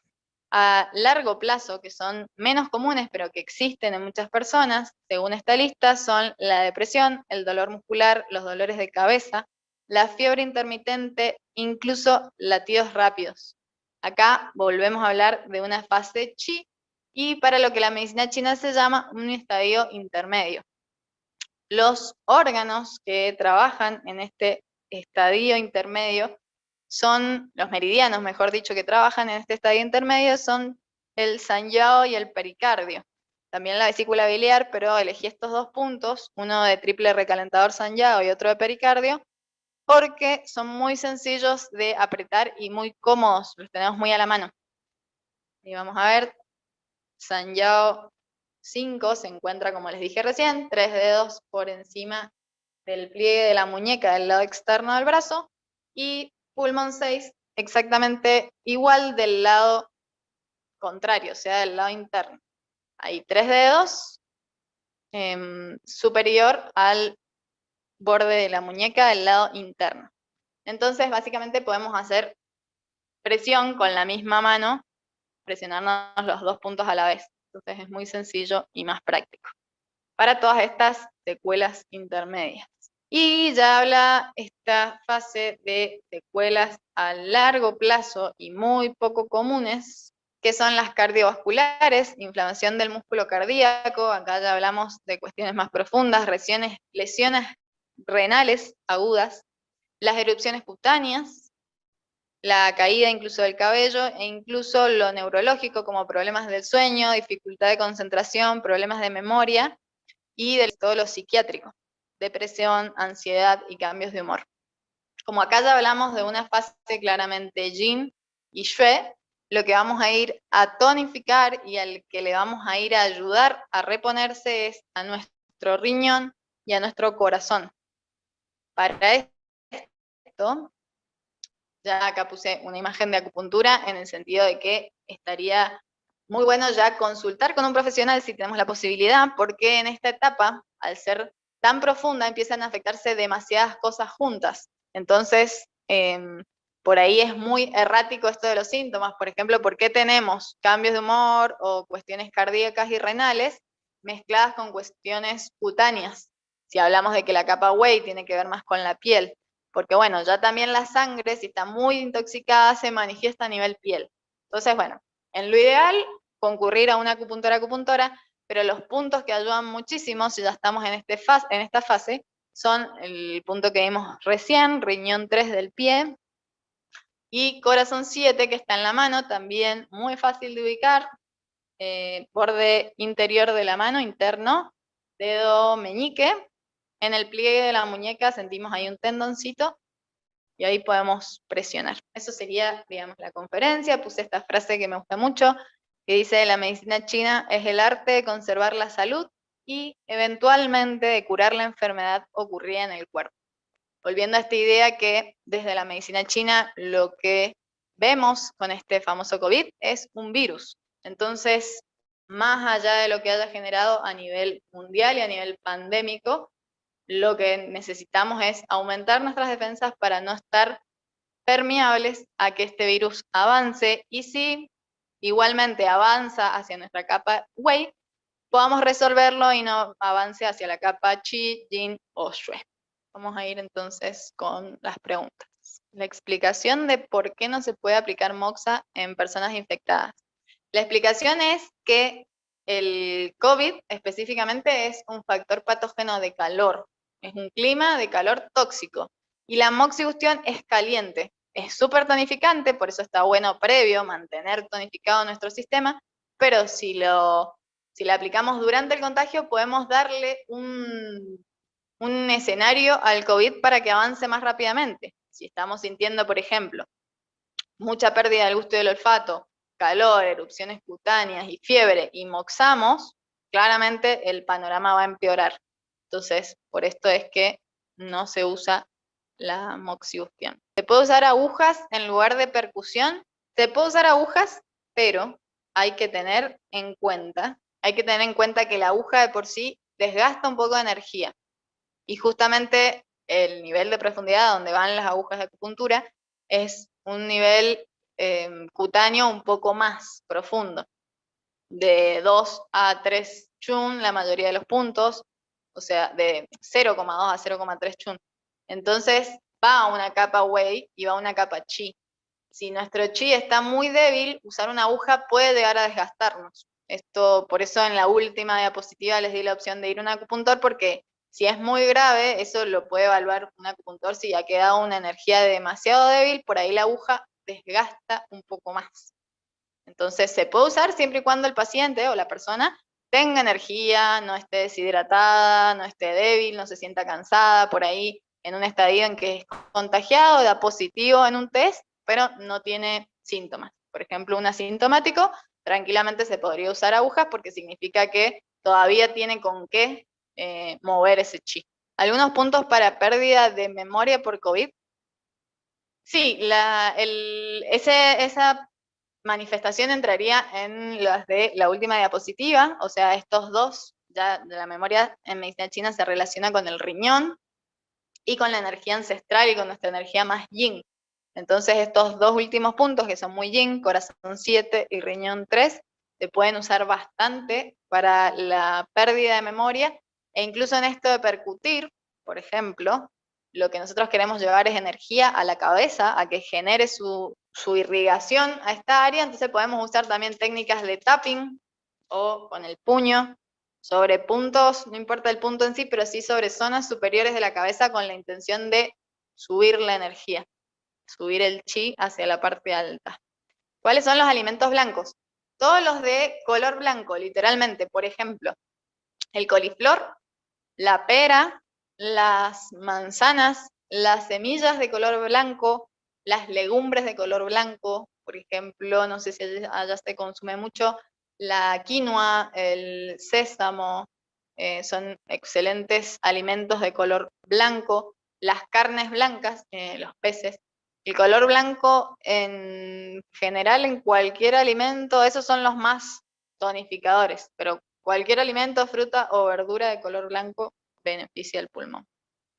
a largo plazo, que son menos comunes, pero que existen en muchas personas, según esta lista, son la depresión, el dolor muscular, los dolores de cabeza, la fiebre intermitente, incluso latidos rápidos. Acá volvemos a hablar de una fase Qi, y para lo que la medicina china se llama un estadio intermedio. Los órganos que trabajan en este estadio intermedio son, los meridianos, mejor dicho, que trabajan en este estadio intermedio son el sanyao y el pericardio. También la vesícula biliar, pero elegí estos dos puntos, uno de triple recalentador sanyao y otro de pericardio, porque son muy sencillos de apretar y muy cómodos, los tenemos muy a la mano. Y vamos a ver, sanyao 5 se encuentra, como les dije recién, 3 dedos por encima del pliegue de la muñeca del lado externo del brazo, y pulmón 6 exactamente igual del lado contrario, o sea, del lado interno. Hay 3 dedos superior al borde de la muñeca del lado interno. Entonces, básicamente podemos hacer presión con la misma mano, presionarnos los dos puntos a la vez. Entonces es muy sencillo y más práctico para todas estas secuelas intermedias. Y ya habla esta fase de secuelas a largo plazo y muy poco comunes, que son las cardiovasculares, inflamación del músculo cardíaco. Acá ya hablamos de cuestiones más profundas, lesiones renales agudas, las erupciones cutáneas, la caída incluso del cabello, e incluso lo neurológico, como problemas del sueño, dificultad de concentración, problemas de memoria, y de todo lo psiquiátrico, depresión, ansiedad y cambios de humor. Como acá ya hablamos de una fase claramente yin y shui, lo que vamos a ir a tonificar y al que le vamos a ir a ayudar a reponerse es a nuestro riñón y a nuestro corazón. Para esto, ya acá puse una imagen de acupuntura en el sentido de que estaría muy bueno ya consultar con un profesional si tenemos la posibilidad, porque en esta etapa, al ser tan profunda, empiezan a afectarse demasiadas cosas juntas. Entonces, por ahí es muy errático esto de los síntomas. Por ejemplo, ¿por qué tenemos cambios de humor o cuestiones cardíacas y renales mezcladas con cuestiones cutáneas? Si hablamos de que la capa Wei tiene que ver más con la piel, porque bueno, ya también la sangre, si está muy intoxicada, se manifiesta a nivel piel. Entonces, bueno, en lo ideal, concurrir a una acupuntora, pero los puntos que ayudan muchísimo, si ya estamos en esta fase, son el punto que vimos recién, riñón 3 del pie, y corazón 7, que está en la mano, también muy fácil de ubicar, borde interior de la mano, interno, dedo meñique, en el pliegue de la muñeca sentimos ahí un tendoncito, y ahí podemos presionar. Eso sería, digamos, la conferencia. Puse esta frase que me gusta mucho, que dice: la medicina china es el arte de conservar la salud y eventualmente de curar la enfermedad ocurrida en el cuerpo. Volviendo a esta idea que desde la medicina china lo que vemos con este famoso COVID es un virus. Entonces, más allá de lo que haya generado a nivel mundial y a nivel pandémico, lo que necesitamos es aumentar nuestras defensas para no estar permeables a que este virus avance, y si igualmente avanza hacia nuestra capa Wei, podamos resolverlo y no avance hacia la capa Qi, Yin o Shui. Vamos a ir entonces con las preguntas. La explicación de por qué no se puede aplicar moxa en personas infectadas. La explicación es que el COVID específicamente es un factor patógeno de calor, es un clima de calor tóxico, y la moxibustión es caliente, es súper tonificante, por eso está bueno previo mantener tonificado nuestro sistema, pero si la aplicamos durante el contagio, podemos darle un escenario al COVID para que avance más rápidamente. Si estamos sintiendo, por ejemplo, mucha pérdida del gusto y del olfato, calor, erupciones cutáneas y fiebre y moxamos, claramente el panorama va a empeorar. Entonces, por esto es que no se usa la moxibustión. ¿Se puede usar agujas en lugar de percusión? Se puede usar agujas, pero hay que tener en cuenta que la aguja de por sí desgasta un poco de energía. Y justamente el nivel de profundidad donde van las agujas de acupuntura es un nivel cutáneo un poco más profundo, de 2 a 3 chun la mayoría de los puntos, o sea, de 0,2 a 0,3 chun. Entonces va a una capa wei y va a una capa chi. Si nuestro chi está muy débil, usar una aguja puede llegar a desgastarnos. Esto, por eso en la última diapositiva les di la opción de ir a un acupuntor, porque si es muy grave, eso lo puede evaluar un acupuntor. Si ha quedado una energía demasiado débil, por ahí la aguja desgasta un poco más. Entonces se puede usar siempre y cuando el paciente o la persona tenga energía, no esté deshidratada, no esté débil, no se sienta cansada, por ahí en un estadio en que es contagiado, da positivo en un test, pero no tiene síntomas. Por ejemplo, un asintomático, tranquilamente se podría usar agujas porque significa que todavía tiene con qué mover ese chi. ¿Algunos puntos para pérdida de memoria por COVID? Sí, esa manifestación entraría en las de la última diapositiva, o sea, estos dos, ya de la memoria en medicina china se relaciona con el riñón y con la energía ancestral y con nuestra energía más yin. Entonces estos dos últimos puntos, que son muy yin, corazón 7 y riñón 3, se pueden usar bastante para la pérdida de memoria, e incluso en esto de percutir, por ejemplo, lo que nosotros queremos llevar es energía a la cabeza, a que genere su irrigación a esta área. Entonces podemos usar también técnicas de tapping o con el puño sobre puntos, no importa el punto en sí, pero sí sobre zonas superiores de la cabeza con la intención de subir la energía, subir el chi hacia la parte alta. ¿Cuáles son los alimentos blancos? Todos los de color blanco, literalmente. Por ejemplo, el coliflor, la pera, las manzanas, las semillas de color blanco, las legumbres de color blanco, por ejemplo, no sé si allá se consume mucho, la quinoa, el sésamo, son excelentes alimentos de color blanco, las carnes blancas, los peces. El color blanco en general en cualquier alimento, esos son los más tonificadores, pero cualquier alimento, fruta o verdura de color blanco beneficia al pulmón.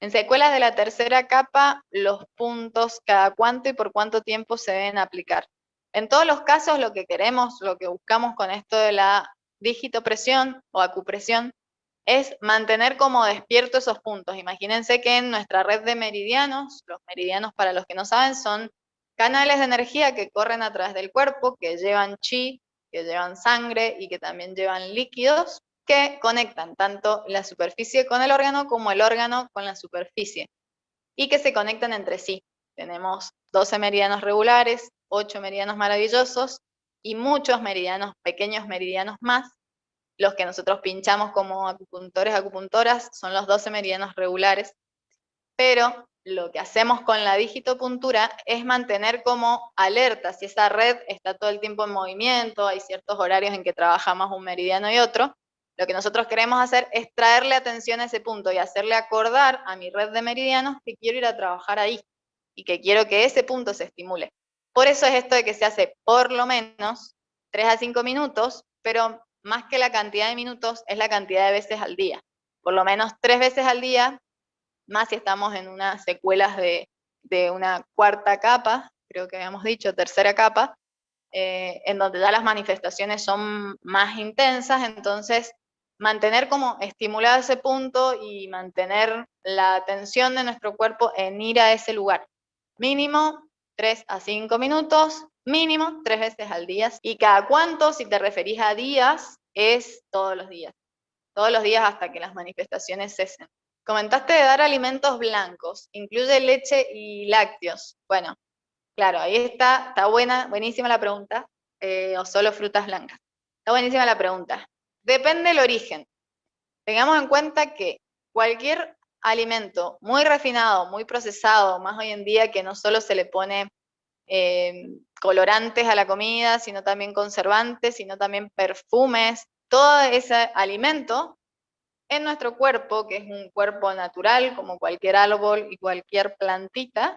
En secuelas de la tercera capa, los puntos, cada cuánto y por cuánto tiempo se deben aplicar. En todos los casos, lo que queremos, lo que buscamos con esto de la digitopresión o acupresión, es mantener como despiertos esos puntos. Imagínense que en nuestra red de meridianos, los meridianos para los que no saben son canales de energía que corren a través del cuerpo, que llevan chi, que llevan sangre y que también llevan líquidos, que conectan tanto la superficie con el órgano como el órgano con la superficie, y que se conectan entre sí. Tenemos 12 meridianos regulares, 8 meridianos maravillosos y muchos meridianos, pequeños meridianos más. Los que nosotros pinchamos como acupuntores, acupuntoras, son los 12 meridianos regulares, pero lo que hacemos con la digitopuntura es mantener como alerta si esa red está todo el tiempo en movimiento, hay ciertos horarios en que trabajamos un meridiano y otro. Lo que nosotros queremos hacer es traerle atención a ese punto y hacerle acordar a mi red de meridianos que quiero ir a trabajar ahí y que quiero que ese punto se estimule. Por eso es esto de que se hace por lo menos 3 a 5 minutos, pero más que la cantidad de minutos es la cantidad de veces al día. Por lo menos 3 veces al día, más si estamos en unas secuelas de una cuarta capa, creo que habíamos dicho, tercera capa, en donde ya las manifestaciones son más intensas. Entonces mantener como estimulado ese punto y mantener la atención de nuestro cuerpo en ir a ese lugar. Mínimo 3 a 5 minutos, mínimo 3 veces al día. ¿Y cada cuánto? Si te referís a días, es todos los días hasta que las manifestaciones cesen. Comentaste de dar alimentos blancos, incluye leche y lácteos. Bueno, claro, ahí está buenísima la pregunta, o solo frutas blancas. Está buenísima la pregunta. Depende del origen. Tengamos en cuenta que cualquier alimento muy refinado, muy procesado, más hoy en día que no solo se le pone colorantes a la comida, sino también conservantes, sino también perfumes, todo ese alimento en nuestro cuerpo, que es un cuerpo natural, como cualquier árbol y cualquier plantita,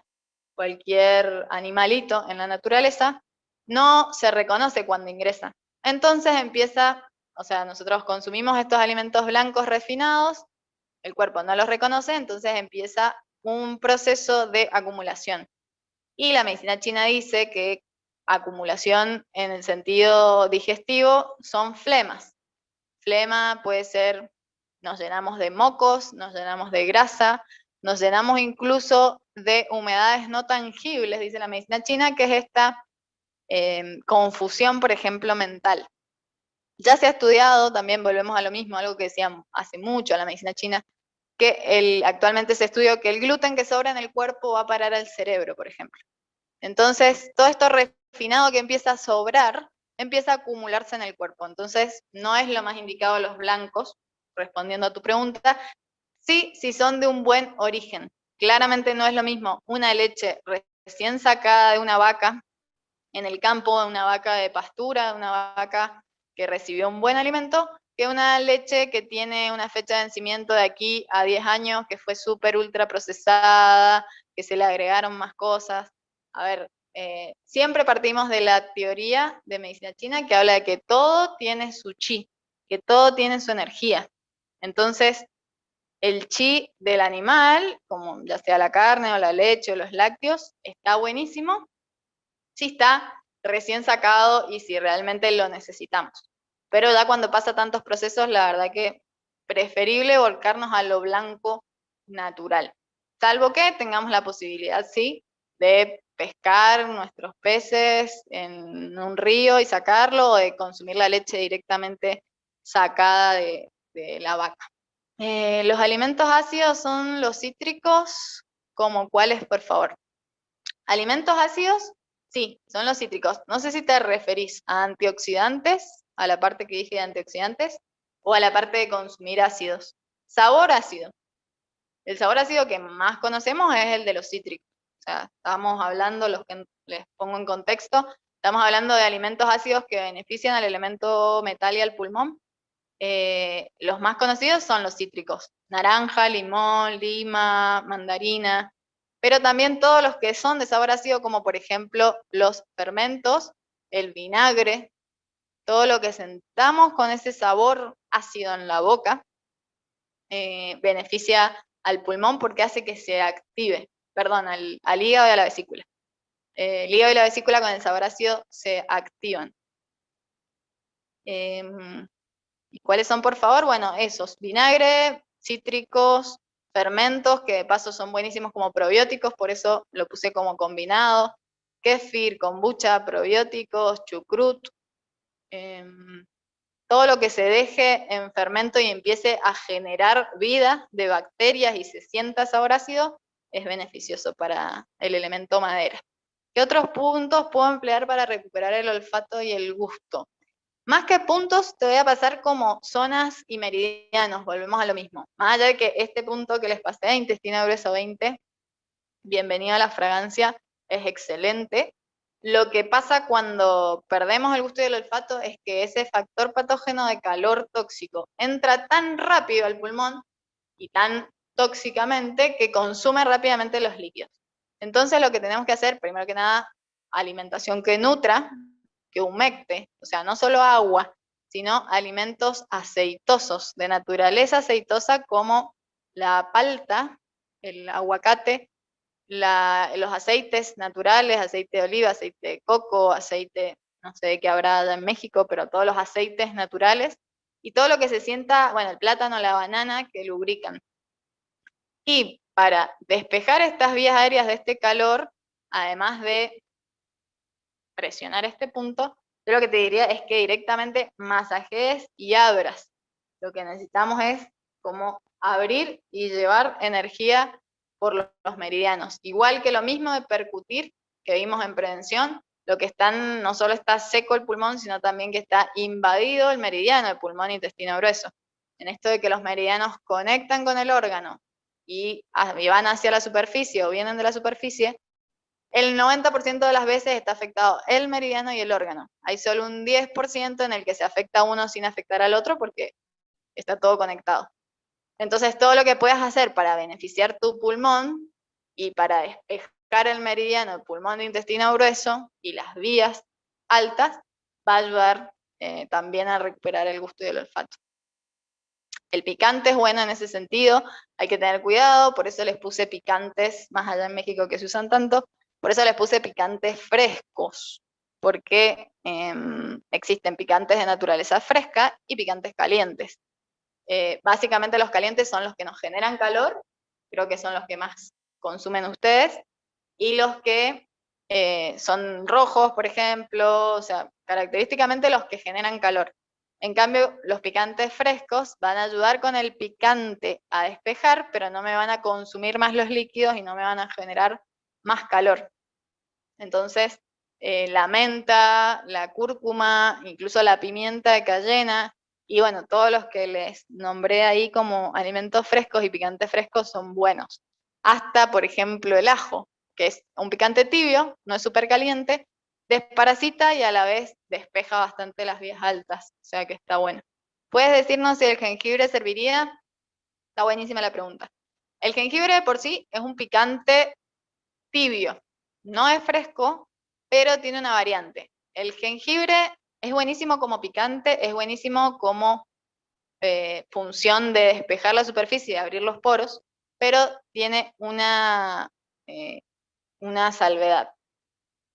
cualquier animalito en la naturaleza, no se reconoce cuando ingresa. Entonces empieza, o sea, nosotros consumimos estos alimentos blancos refinados, el cuerpo no los reconoce, entonces empieza un proceso de acumulación. Y la medicina china dice que acumulación en el sentido digestivo son flemas. Flema puede ser, nos llenamos de mocos, nos llenamos de grasa, nos llenamos incluso de humedades no tangibles, dice la medicina china, que es esta confusión, por ejemplo, mental. Ya se ha estudiado, también volvemos a lo mismo, algo que decían hace mucho la medicina china, que actualmente se estudió que el gluten que sobra en el cuerpo va a parar al cerebro, por ejemplo. Entonces, todo esto refinado que empieza a sobrar, empieza a acumularse en el cuerpo. Entonces, no es lo más indicado los blancos, respondiendo a tu pregunta, sí, si son de un buen origen. Claramente no es lo mismo una leche recién sacada de una vaca en el campo, de una vaca de pastura, de una vaca que recibió un buen alimento, que una leche que tiene una fecha de vencimiento de aquí a 10 años, que fue súper ultra procesada, que se le agregaron más cosas. A ver, siempre partimos de la teoría de medicina china que habla de que todo tiene su chi, que todo tiene su energía. Entonces, el chi del animal, como ya sea la carne o la leche o los lácteos, está buenísimo si está recién sacado y si realmente lo necesitamos. Pero ya cuando pasa tantos procesos, la verdad que preferible volcarnos a lo blanco natural. Salvo que tengamos la posibilidad, sí, de pescar nuestros peces en un río y sacarlo, o de consumir la leche directamente sacada de la vaca. Los alimentos ácidos son los cítricos, ¿como cuáles, por favor? Alimentos ácidos, sí, son los cítricos. No sé si te referís a antioxidantes, a la parte que dije de antioxidantes, o a la parte de consumir ácidos. Sabor ácido. El sabor ácido que más conocemos es el de los cítricos. O sea, estamos hablando, los que les pongo en contexto, estamos hablando de alimentos ácidos que benefician al elemento metal y al pulmón. Los más conocidos son los cítricos. Naranja, limón, lima, mandarina, pero también todos los que son de sabor ácido, como por ejemplo los fermentos, el vinagre, todo lo que sentamos con ese sabor ácido en la boca, beneficia al pulmón porque hace que se active, perdón, al hígado y a la vesícula. El hígado y la vesícula con el sabor ácido se activan. ¿Y cuáles son, por favor? Bueno, esos, vinagre, cítricos, fermentos, que de paso son buenísimos como probióticos, por eso lo puse como combinado, kéfir, kombucha, probióticos, chucrut, todo lo que se deje en fermento y empiece a generar vida de bacterias y se sienta sabor ácido, es beneficioso para el elemento madera. ¿Qué otros puntos puedo emplear para recuperar el olfato y el gusto? Más que puntos, te voy a pasar como zonas y meridianos, volvemos a lo mismo. Más allá de que este punto que les pasé, de intestino grueso 20, bienvenido a la fragancia, es excelente. Lo que pasa cuando perdemos el gusto y el olfato es que ese factor patógeno de calor tóxico entra tan rápido al pulmón y tan tóxicamente que consume rápidamente los líquidos. Entonces lo que tenemos que hacer, primero que nada, alimentación que nutra, que humecte, o sea, no solo agua, sino alimentos aceitosos, de naturaleza aceitosa, como la palta, el aguacate, los aceites naturales, aceite de oliva, aceite de coco, aceite, no sé de qué habrá allá en México, pero todos los aceites naturales, y todo lo que se sienta, bueno, el plátano, la banana, que lubrican. Y para despejar estas vías aéreas de este calor, además de presionar este punto, yo lo que te diría es que directamente masajees y abras. Lo que necesitamos es como abrir y llevar energía por los meridianos. Igual que lo mismo de percutir que vimos en prevención, lo que están, no solo está seco el pulmón, sino también que está invadido el meridiano, el pulmón e intestino grueso. En esto de que los meridianos conectan con el órgano y van hacia la superficie o vienen de la superficie, el 90% de las veces está afectado el meridiano y el órgano. Hay solo un 10% en el que se afecta a uno sin afectar al otro porque está todo conectado. Entonces, todo lo que puedas hacer para beneficiar tu pulmón y para despejar el meridiano, el pulmón de intestino grueso y las vías altas, va a ayudar también a recuperar el gusto y el olfato. El picante es bueno en ese sentido, hay que tener cuidado, por eso les puse picantes, más allá en México que se usan tanto, por eso les puse picantes frescos, porque existen picantes de naturaleza fresca y picantes calientes. Básicamente los calientes son los que nos generan calor, creo que son los que más consumen ustedes, y los que son rojos, por ejemplo, o sea, característicamente los que generan calor. En cambio, los picantes frescos van a ayudar con el picante a despejar, pero no me van a consumir más los líquidos y no me van a generar más calor. Entonces, la menta, la cúrcuma, incluso la pimienta de cayena, y bueno, todos los que les nombré ahí como alimentos frescos y picantes frescos son buenos. Hasta, por ejemplo, el ajo, que es un picante tibio, no es súper caliente, desparasita y a la vez despeja bastante las vías altas, o sea que está bueno. ¿Puedes decirnos si el jengibre serviría? Está buenísima la pregunta. El jengibre por sí es un picante tibio, no es fresco, pero tiene una variante. El jengibre es buenísimo como picante, es buenísimo como función de despejar la superficie y abrir los poros, pero tiene una salvedad.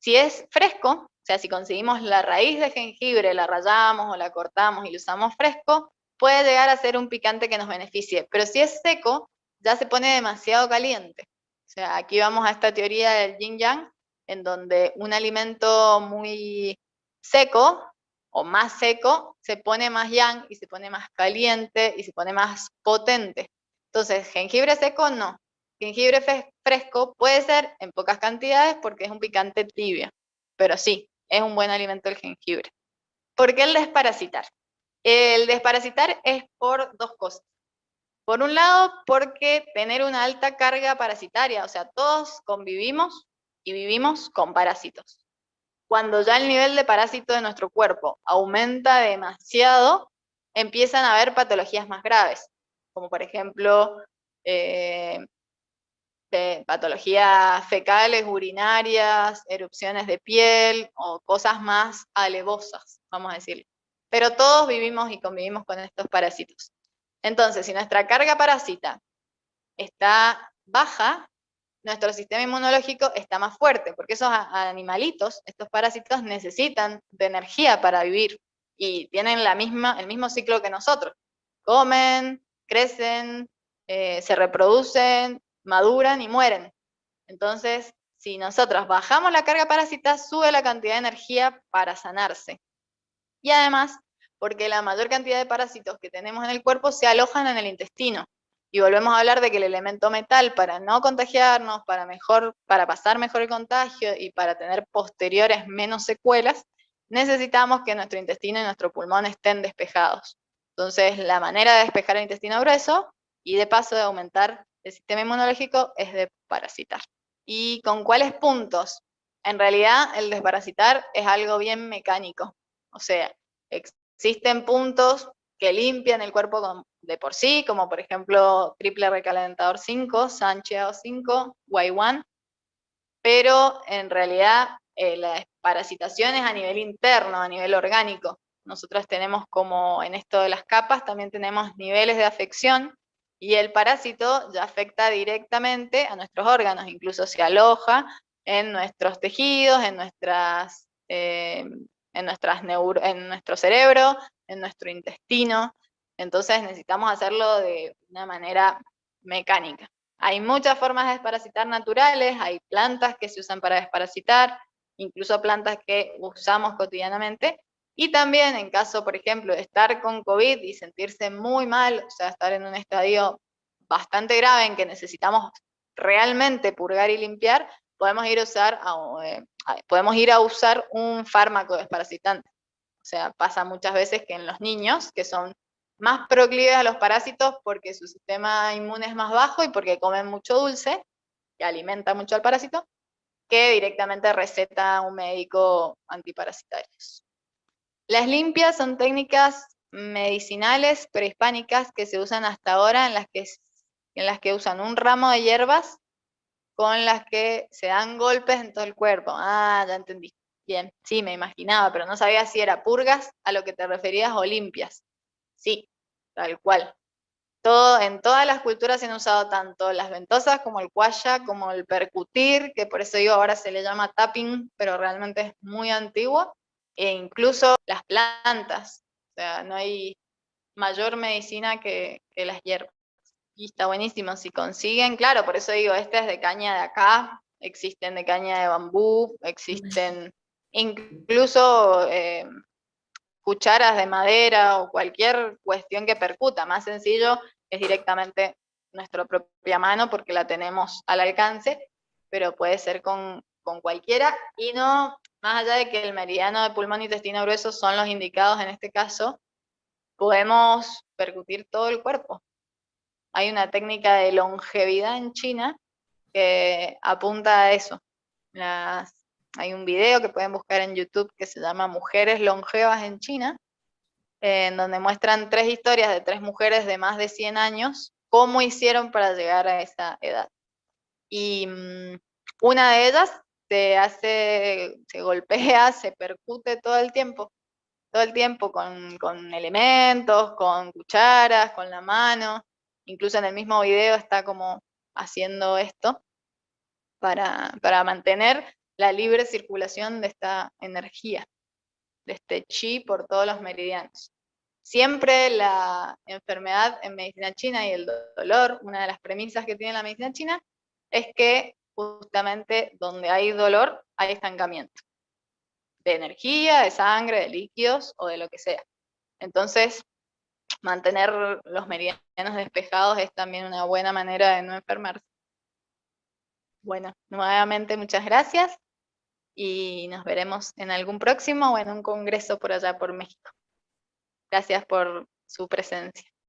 Si es fresco, o sea, si conseguimos la raíz de jengibre, la rallamos o la cortamos y lo usamos fresco, puede llegar a ser un picante que nos beneficie, pero si es seco, ya se pone demasiado caliente. O sea, aquí vamos a esta teoría del yin-yang, en donde un alimento muy seco o más seco se pone más yang y se pone más caliente y se pone más potente. Entonces, jengibre seco no. Jengibre fresco puede ser en pocas cantidades porque es un picante tibio, pero sí, es un buen alimento el jengibre. ¿Por qué el desparasitar? El desparasitar es por dos cosas. Por un lado, porque tener una alta carga parasitaria, o sea, todos convivimos y vivimos con parásitos. Cuando ya el nivel de parásito de nuestro cuerpo aumenta demasiado, empiezan a haber patologías más graves, como por ejemplo patologías fecales, urinarias, erupciones de piel o cosas más alevosas, vamos a decirlo. Pero todos vivimos y convivimos con estos parásitos. Entonces, si nuestra carga parásita está baja, nuestro sistema inmunológico está más fuerte, porque esos animalitos, estos parásitos, necesitan de energía para vivir y tienen el mismo ciclo que nosotros. Comen, crecen, se reproducen, maduran y mueren. Entonces, si nosotros bajamos la carga parásita, sube la cantidad de energía para sanarse. Y además, porque la mayor cantidad de parásitos que tenemos en el cuerpo se alojan en el intestino. Y volvemos a hablar de que el elemento metal, para no contagiarnos, para pasar mejor el contagio y para tener posteriores menos secuelas, necesitamos que nuestro intestino y nuestro pulmón estén despejados. Entonces, la manera de despejar el intestino grueso y de paso de aumentar el sistema inmunológico es desparasitar. ¿Y con cuáles puntos? En realidad, el desparasitar es algo bien mecánico. O sea, existen puntos que limpian el cuerpo de por sí, como por ejemplo triple recalentador 5, Sancheao 5, Y1, pero en realidad la desparasitación es a nivel interno, a nivel orgánico. Nosotros tenemos como en esto de las capas, también tenemos niveles de afección y el parásito ya afecta directamente a nuestros órganos, incluso se aloja en nuestros tejidos, en nuestro cerebro, en nuestro intestino. Entonces necesitamos hacerlo de una manera mecánica. Hay muchas formas de desparasitar naturales, hay plantas que se usan para desparasitar, incluso plantas que usamos cotidianamente, y también en caso, por ejemplo, de estar con COVID y sentirse muy mal, o sea, estar en un estadio bastante grave en que necesitamos realmente purgar y limpiar, podemos ir a usar un fármaco desparasitante. O sea, pasa muchas veces que en los niños, que son más proclives a los parásitos porque su sistema inmune es más bajo y porque comen mucho dulce, que alimenta mucho al parásito, que directamente receta un médico antiparasitarios. Las limpias son técnicas medicinales prehispánicas que se usan hasta ahora, en las que usan un ramo de hierbas con las que se dan golpes en todo el cuerpo. Ah, ya entendí. Bien, sí, me imaginaba, pero no sabía si era purgas a lo que te referías o limpias. Sí, tal cual. En todas las culturas se han usado tanto las ventosas como el cuaya, como el percutir, que por eso digo ahora se le llama tapping, pero realmente es muy antiguo, e incluso las plantas. O sea, no hay mayor medicina que las hierbas. Y está buenísimo, si consiguen, claro, por eso digo, este es de caña de acá, existen de caña de bambú, existen incluso cucharas de madera o cualquier cuestión que percuta. Más sencillo es directamente nuestra propia mano porque la tenemos al alcance, pero puede ser con cualquiera, y no, más allá de que el meridiano de pulmón y intestino grueso son los indicados en este caso, podemos percutir todo el cuerpo. Hay una técnica de longevidad en China que apunta a eso. Hay un video que pueden buscar en YouTube que se llama Mujeres longevas en China, en donde muestran 3 historias de 3 mujeres de más de 100 años, cómo hicieron para llegar a esa edad. Y una de ellas se golpea, se percute todo el tiempo con elementos, con cucharas, con la mano. Incluso en el mismo video está como haciendo esto para mantener la libre circulación de esta energía, de este chi por todos los meridianos. Siempre la enfermedad en medicina china y el dolor, una de las premisas que tiene la medicina china, es que justamente donde hay dolor hay estancamiento de energía, de sangre, de líquidos o de lo que sea. Entonces, mantener los meridianos despejados es también una buena manera de no enfermarse. Bueno, nuevamente muchas gracias y nos veremos en algún próximo o en un congreso por allá por México. Gracias por su presencia.